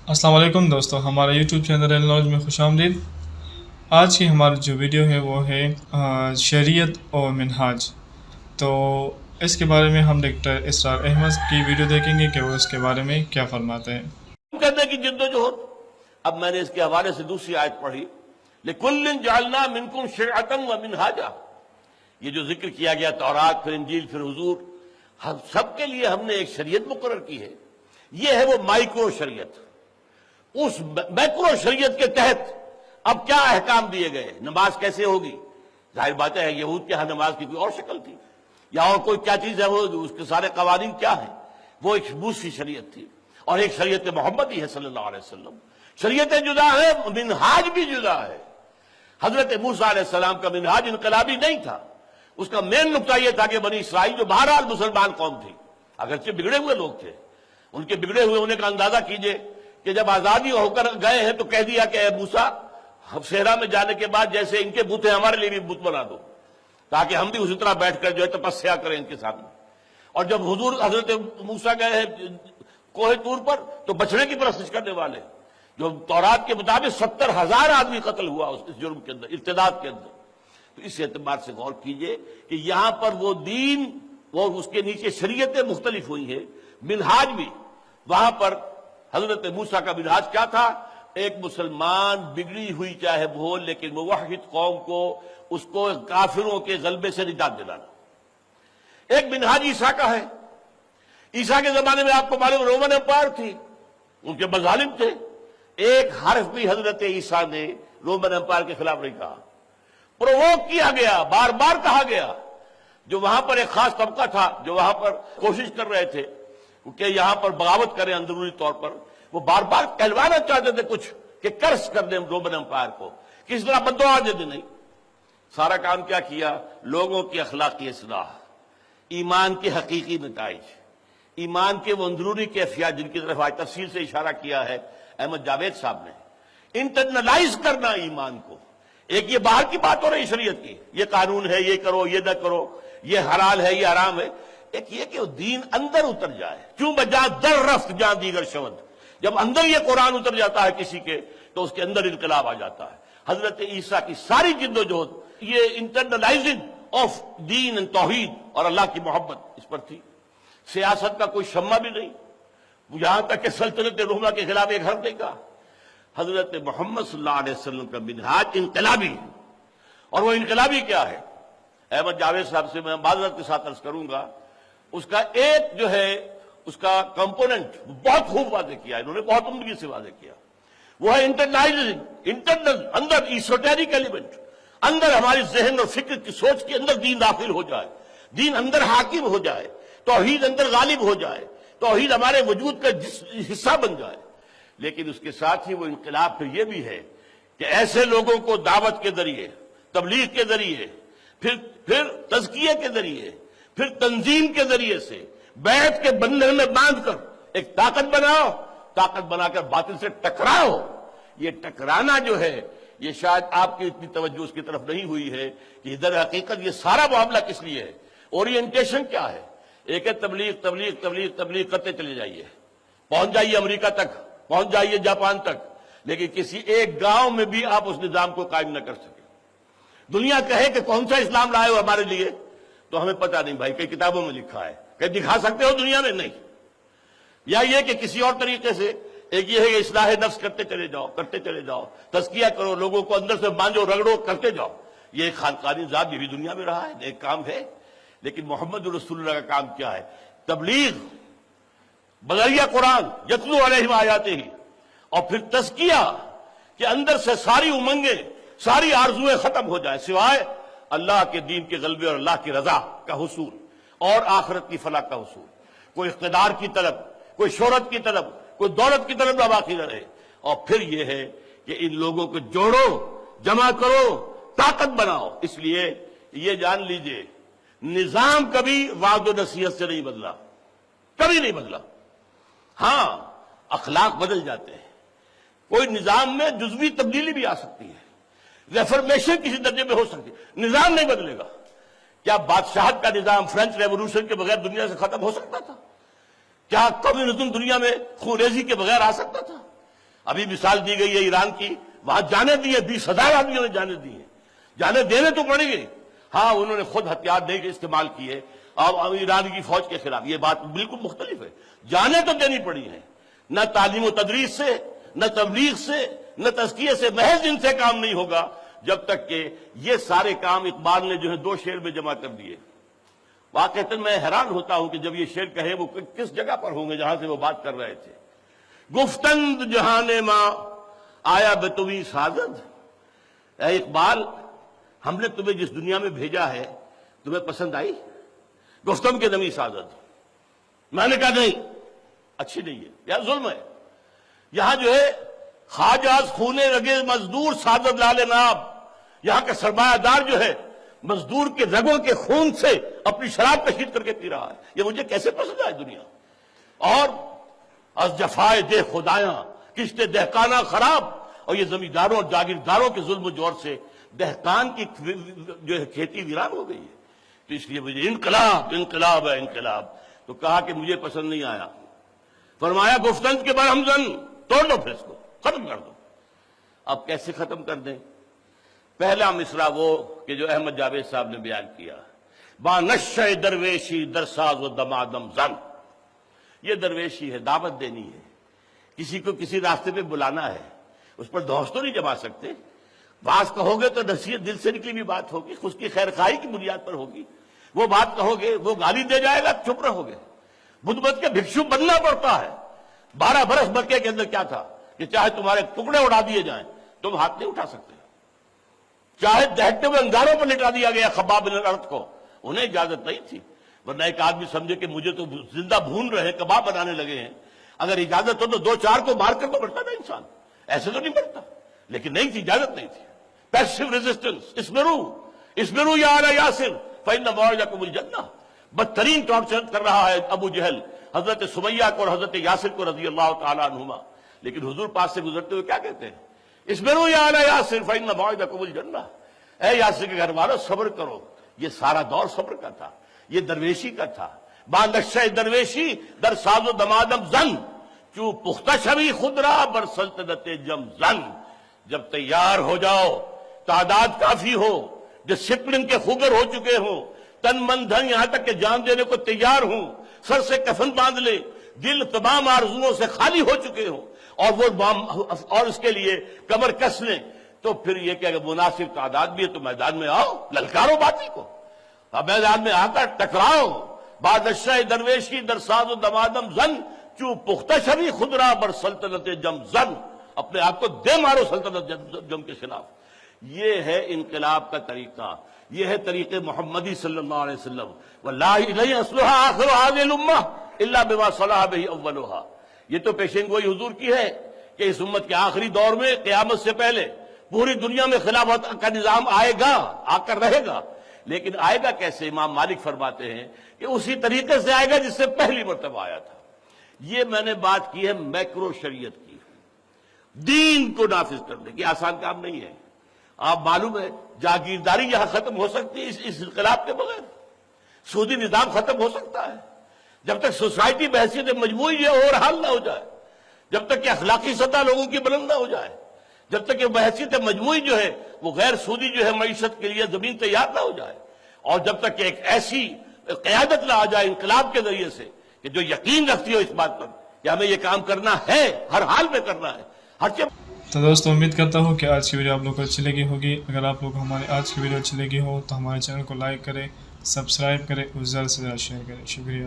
السلام علیکم دوستو، ہمارا یوٹیوب چینل علم نالج میں خوش آمدید۔ آج کی ہماری جو ویڈیو ہے وہ ہے شریعت اور منہاج۔ تو اس کے بارے میں ہم ڈاکٹر اسرار احمد کی ویڈیو دیکھیں گے کہ وہ اس کے بارے میں کیا فرماتے ہیں۔ کرنے کی جدوجہد۔ اب میں نے اس کے حوالے سے دوسری آیت پڑھی، لِكُلٍّ جَعَلْنَا مِنْكُمْ شِرْعَةً وَمِنْهَاجًا۔ یہ جو ذکر کیا گیا تورات، پھر انجیل، پھر حضور، ہم سب کے لیے ہم نے ایک شریعت مقرر کی ہے۔ یہ ہے وہ مائکرو شریعت۔ اس میکرو شریعت کے تحت اب کیا احکام دیے گئے، نماز کیسے ہوگی؟ ظاہر بات ہے یہود کے ہاں نماز کی کوئی اور شکل تھی، یا اور کوئی کیا چیز ہے، وہ اس کے سارے قوانین کیا ہیں، وہ ایک دوسری شریعت تھی، اور ایک شریعت محمد ہی ہے صلی اللہ علیہ وسلم۔ شریعتیں جدا ہے، منہاج بھی جدا ہے۔ حضرت موسیٰ علیہ السلام کا منہاج انقلابی نہیں تھا، اس کا مین نقطہ یہ تھا کہ بنی اسرائیل جو بہرحال مسلمان قوم تھی، اگرچہ بگڑے ہوئے لوگ تھے، ان کے بگڑے ہوئے ہونے کا اندازہ کیجئے کہ جب آزادی ہو کر گئے ہیں تو کہہ دیا کہ اے موسیٰ، صحرا میں جانے کے بعد جیسے ان کے بت ہیں ہمارے لیے بھی بت بنا دو، تاکہ ہم بھی اسی طرح بیٹھ کر جو ہے تپسیا کریں ان کے سامنے۔ اور جب حضور حضرت موسیٰ گئے ہیں کوہ طور پر تو بچڑے کی پرستش کرنے والے، جو تورات کے مطابق 70,000 آدمی قتل ہوا اس جرم کے اندر، ارتداد کے اندر۔ تو اس اعتبار سے غور کیجئے کہ یہاں پر وہ دین اور اس کے نیچے شریعتیں مختلف ہوئی ہیں، منہاج بھی۔ وہاں پر حضرت موسیٰ کا منہاج کیا تھا؟ ایک مسلمان بگڑی ہوئی چاہے وہ، لیکن موحد قوم کو اس کو کافروں کے غلبے سے نجات دلانا۔ ایک منہاج عیسیٰ کا ہے۔ عیسیٰ کے زمانے میں آپ کو معلوم رومن امپائر تھی، ان کے مظالم تھے۔ ایک حرف بھی حضرت عیسیٰ نے رومن امپائر کے خلاف نہیں کہا، پرووک کیا گیا، بار بار کہا گیا۔ جو وہاں پر ایک خاص طبقہ تھا جو وہاں پر کوشش کر رہے تھے کہ یہاں پر بغاوت کریں اندرونی طور پر، وہ بار بار کہلوانا چاہتے تھے کچھ کہ قرض کر دیں رومن امپائر کو، کس طرح بددعا دے دیں۔ نہیں، سارا کام کیا کیا؟ لوگوں کی اخلاقی اصلاح، ایمان کے حقیقی نتائج، ایمان کے وہ اندرونی کیفیات جن کی طرف آج تفصیل سے اشارہ کیا ہے احمد جاوید صاحب نے، انٹرنلائز کرنا ایمان کو۔ ایک یہ باہر کی بات ہو رہی شریعت کی، یہ قانون ہے، یہ کرو، یہ نہ کرو، یہ حلال ہے، یہ حرام ہے۔ ایک یہ کہ وہ دین اندر اتر جائے، کیوں بجا در رفت جہاں دیگر شود۔ جب اندر یہ قرآن اتر جاتا ہے کسی کے تو اس کے اندر انقلاب آ جاتا ہے۔ حضرت عیسیٰ کی ساری جد و جہد یہ انٹرنلائزنگ آف دین اور توحید اور اللہ کی محبت اس پر تھی۔ سیاست کا کوئی شمع بھی نہیں، یہاں تک کہ سلطنت روما کے خلاف ایک حرف نہیں کہا۔ حضرت محمد صلی اللہ علیہ وسلم کا منہاج انقلابی ہے، اور وہ انقلابی کیا ہے؟ احمد جاوید صاحب سے میں معذرت کے ساتھ عرض کروں گا، اس کا ایک جو ہے اس کا کمپوننٹ بہت خوب واضح کیا، انہوں نے بہت عمدگی سے واضح کیا، وہ ہے انٹرنلائزنگ، انٹرنل، اندر ایسوٹیرک ایلیمنٹ، اندر ہماری ذہن اور فکر کی سوچ کے اندر دین داخل ہو جائے، دین اندر حاکم ہو جائے، توحید اندر غالب ہو جائے، توحید ہمارے وجود کا حصہ بن جائے۔ لیکن اس کے ساتھ ہی وہ انقلاب پھر یہ بھی ہے کہ ایسے لوگوں کو دعوت کے ذریعے، تبلیغ کے ذریعے، پھر تزکیے کے ذریعے، پھر تنظیم کے ذریعے سے بیعت کے بندھن میں باندھ کر ایک طاقت بناؤ، طاقت بنا کر باطل سے ٹکراؤ۔ یہ ٹکرانا جو ہے، یہ شاید آپ کی اتنی توجہ اس کی طرف نہیں ہوئی ہے کہ در حقیقت یہ سارا معاملہ کس لیے ہے، اورینٹیشن کیا ہے۔ ایک ہے تبلیغ، تبلیغ، تبلیغ، تبلیغ کرتے چلے جائیے، پہنچ جائیے امریکہ تک، پہنچ جائیے جاپان تک، لیکن کسی ایک گاؤں میں بھی آپ اس نظام کو قائم نہ کر سکے۔ دنیا کہے کہ کون سا اسلام لائے ہو ہمارے لیے، تو ہمیں پتہ نہیں بھائی، کئی کتابوں میں لکھا ہے، کہ دکھا سکتے ہو دنیا میں؟ نہیں۔ یا یہ کہ کسی اور طریقے سے، ایک یہ ہے کہ اصلاح نفس کرتے چلے جاؤ، کرتے چلے جاؤ، تزکیہ کرو، لوگوں کو اندر سے بانجو رگڑو، کرتے جاؤ۔ یہ ایک خانقاہ نظام یہ بھی دنیا میں رہا ہے، ایک کام ہے۔ لیکن محمد رسول اللہ کا کام کیا ہے؟ تبلیغ بذریعہ قرآن، یتلو علیہم آیاتہ، اور پھر تزکیہ کہ اندر سے ساری امنگیں، ساری آرزویں ختم ہو جائیں سوائے اللہ کے دین کے غلبے اور اللہ کی رضا کا حصول اور آخرت کی فلاح کا حصول۔ کوئی اقتدار کی طلب، کوئی شہرت کی طلب، کوئی دولت کی طلب نہ باقی نہ رہے۔ اور پھر یہ ہے کہ ان لوگوں کو جوڑو، جمع کرو، طاقت بناؤ۔ اس لیے یہ جان لیجئے، نظام کبھی وعد و نصیحت سے نہیں بدلا، کبھی نہیں بدلا۔ ہاں، اخلاق بدل جاتے ہیں، کوئی نظام میں جزوی تبدیلی بھی آ سکتی ہے، ریفرمیشن کسی درجے میں ہو سکتی ہے، نظام نہیں بدلے گا۔ کیا بادشاہت کا نظام فرینچ ریولوشن کے بغیر دنیا سے ختم ہو سکتا تھا؟ کیا کمیونزم دنیا میں خونریزی کے بغیر آ سکتا تھا؟ ابھی مثال دی گئی ہے ایران کی، وہاں جانے دیے 20,000 آدمیوں نے جانے دیے، جانے دینے تو پڑیں گے، ہاں انہوں نے خود ہتھیار دے کے استعمال کیے اور ایران کی فوج کے خلاف، یہ بات بالکل مختلف ہے، جانے تو دینی پڑی ہیں، نہ تعلیم و تدریس سے، نہ تبلیغ سے، نہ تزکیے سے، محض ان سے کام نہیں ہوگا جب تک کہ یہ سارے کام اقبال نے جو ہے 2 شعر میں جمع کر دیے۔ واقعتاً میں حیران ہوتا ہوں کہ جب یہ شعر کہے وہ کس جگہ پر ہوں گے جہاں سے وہ بات کر رہے تھے۔ گفتند جہان ماں آیا بتویں سازد، اے اقبال ہم نے تمہیں جس دنیا میں بھیجا ہے تمہیں پسند آئی؟ گفتم کے نمی سازد، میں نے کہا نہیں، اچھی نہیں ہے، یا ظلم ہے، یہاں جو ہے خواجاز خونے رگے مزدور سازد لال ناب، یہاں کا سرمایہ دار جو ہے مزدور کے رگوں کے خون سے اپنی شراب کشید کر کے پی رہا ہے، یہ مجھے کیسے پسند آئے دنیا؟ اور از جفائے دہ خدایاں کشتے دہقانہ خراب، اور یہ زمینداروں اور جاگیرداروں کے ظلم و جور سے دہقان کی جو ہے کھیتی ویران ہو گئی ہے، تو اس لیے مجھے انقلاب ہے انقلاب، تو کہا کہ مجھے پسند نہیں آیا، فرمایا گفتند کے برہمزن، توڑ دو پھر اس کو، ختم کر دو۔ اب کیسے ختم کر دیں؟ پہلا مصرع وہ کہ جو احمد جاوید صاحب نے بیان کیا، با نشہ درویشی درساز و دمادم زن، یہ درویشی ہے، دعوت دینی ہے، کسی کو کسی راستے پہ بلانا ہے، اس پر دوست تو نہیں جما سکتے، بعض کہو گے تو نصیحت دل سے نکلی بھی بات ہوگی، اس کی خیر خواہی کی بنیاد پر ہوگی، وہ بات کہو گے وہ گالی دے جائے گا، چپ رہو گے، بدھ مت کے بھکشو بننا پڑتا ہے۔ 12 برس مکے کے اندر کیا تھا کہ چاہے تمہارے ٹکڑے اڑا دیے جائیں تم ہاتھ نہیں اٹھا سکتے، چاہے دہتے ہوئے انگاروں پر لٹا دیا گیا خباب بن الارت کو، انہیں اجازت نہیں تھی، ورنہ ایک آدمی سمجھے کہ مجھے تو زندہ بھون رہے کباب بنانے لگے ہیں، اگر اجازت ہو تو 2-4 کو مار کر تو مرتا نا انسان، ایسے تو نہیں مرتا، لیکن نہیں تھی، اجازت نہیں تھی۔ پیسو ریزسٹنس، اسمرو یا آل یاسر فإن موعدکم الجنہ، بدترین ٹارچر کر رہا ہے ابو جہل حضرت سمیہ کو اور حضرت یاسر کو رضی اللہ تعالیٰ عنہما، لیکن حضور پاس سے گزرتے ہوئے کیا کہتے ہیں؟ اسمرو یا آل یاسر فإن موعدکم الجنہ، اے یاسر کے گھر والوں صبر کرو، یہ سارا دور صبر کا تھا، یہ درویشی کا تھا، با نقشہ درویشی در ساز و دمادم زن، چوں پختہ شوی خود را بر سلطنت جم زن، جب تیار ہو جاؤ، تعداد کافی ہو، ڈسپلن کے خوگر ہو چکے ہوں، تن من دھن یہاں تک کہ جان دینے کو تیار ہوں، سر سے کفن باندھ لے، دل تمام آرزوؤں سے خالی ہو چکے ہوں، اور اس کے لیے کمر کس لیں، تو پھر یہ کہ اگر مناسب تعداد بھی ہے تو میدان میں آؤ، للکارو باطل کو، اب میدان میں آ کر ٹکراؤ، بعد نشہ درویشی در ساز و دمادم زن، چوں پختہ شوی خود را بر سلطنت جم زن، اپنے آپ کو دے مارو سلطنت جم کے خلاف۔ یہ ہے انقلاب کا طریقہ، یہ ہے طریقے محمدی صلی اللہ علیہ وسلم، واللہ لا یصلح آخر هذه الامہ الا بما صلح به اولها، یہ تو پیشین گوئی حضور کی ہے کہ اس امت کے آخری دور میں قیامت سے پہلے پوری دنیا میں خلافت کا نظام آئے گا، آ کر رہے گا، لیکن آئے گا کیسے؟ امام مالک فرماتے ہیں کہ اسی طریقے سے آئے گا جس سے پہلی مرتبہ آیا تھا۔ یہ میں نے بات کی ہے میکرو شریعت کی، دین کو نافذ کرنے کی، آسان کام نہیں ہے۔ آپ معلوم ہے جاگیرداری یہاں ختم ہو سکتی ہے اس انقلاب کے بغیر، سودی نظام ختم ہو سکتا ہے جب تک سوسائٹی بحیثیت مجموعی یہ اوورہال نہ ہو جائے، جب تک کہ اخلاقی سطح لوگوں کی بلند نہ ہو جائے، جب تک کہ بحیثیت مجموعی جو ہے وہ غیر سودی جو ہے معیشت کے لیے زمین تیار نہ ہو جائے، اور جب تک کہ ایک ایسی قیادت نہ آ جائے انقلاب کے ذریعے سے کہ جو یقین رکھتی ہو اس بات پر کہ ہمیں یہ کام کرنا ہے، ہر حال میں کرنا ہے، ہر چیز۔ تو دوستو امید کرتا ہوں کہ آج کی ویڈیو آپ لوگ کو اچھی لگی ہوگی۔ اگر آپ لوگ ہمارے آج کی ویڈیو اچھی لگی ہو تو ہمارے چینل کو لائک کریں، سبسکرائب کریں اور زیادہ سے زیادہ شیئر کریں۔ شکریہ۔